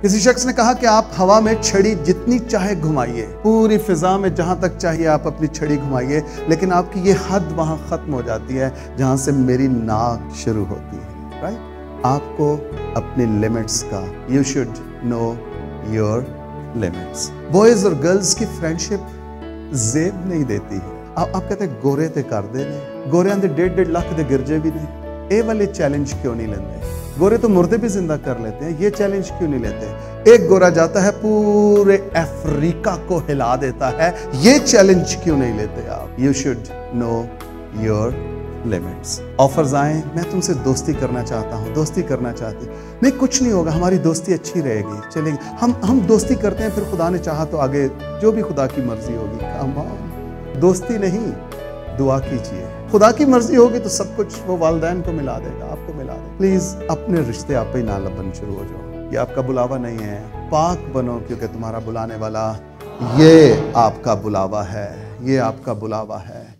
किसी शख्स ने कहा कि आप हवा में छड़ी जितनी चाहे घुमाइए, पूरी फिजा में जहां तक चाहिए आप अपनी छड़ी घुमाइए, लेकिन आपकी ये हद वहां खत्म हो जाती है जहां से मेरी नाक शुरू होती है। राइट? आपको अपनी लिमिट्स का, you should know your limits. Boys और गर्ल्स की फ्रेंडशिप जेब नहीं देती है। आप कहते हैं गोरे ते कर दे ने, गोरियां दे 1.5 लाख दे गिरजे भी ने, ये वाले चैलेंज क्यों नहीं लेते? गोरे तो मुर्दे भी जिंदा कर लेते हैं, ये चैलेंज क्यों नहीं लेते? एक गोरा जाता है पूरे अफ्रीका को हिला देता है, ये चैलेंज क्यों नहीं लेते आप? You should know your limits. Offers आए, मैं तुमसे दोस्ती करना चाहता हूँ, दोस्ती करना चाहती, नहीं कुछ नहीं होगा, हमारी दोस्ती अच्छी रहेगी, चलेगी, हम दोस्ती करते हैं, फिर खुदा ने चाहा तो आगे जो भी खुदा की मर्जी होगी। दोस्ती नहीं, दुआ कीजिए। खुदा की मर्जी होगी तो सब कुछ वो वालिदैन को मिला देगा, आपको मिला देगा। प्लीज अपने रिश्ते आप ही ना लबन शुरू हो जाओ। ये आपका बुलावा नहीं है, पाक बनो, क्योंकि तुम्हारा बुलाने वाला ये आपका बुलावा है, ये आपका बुलावा है।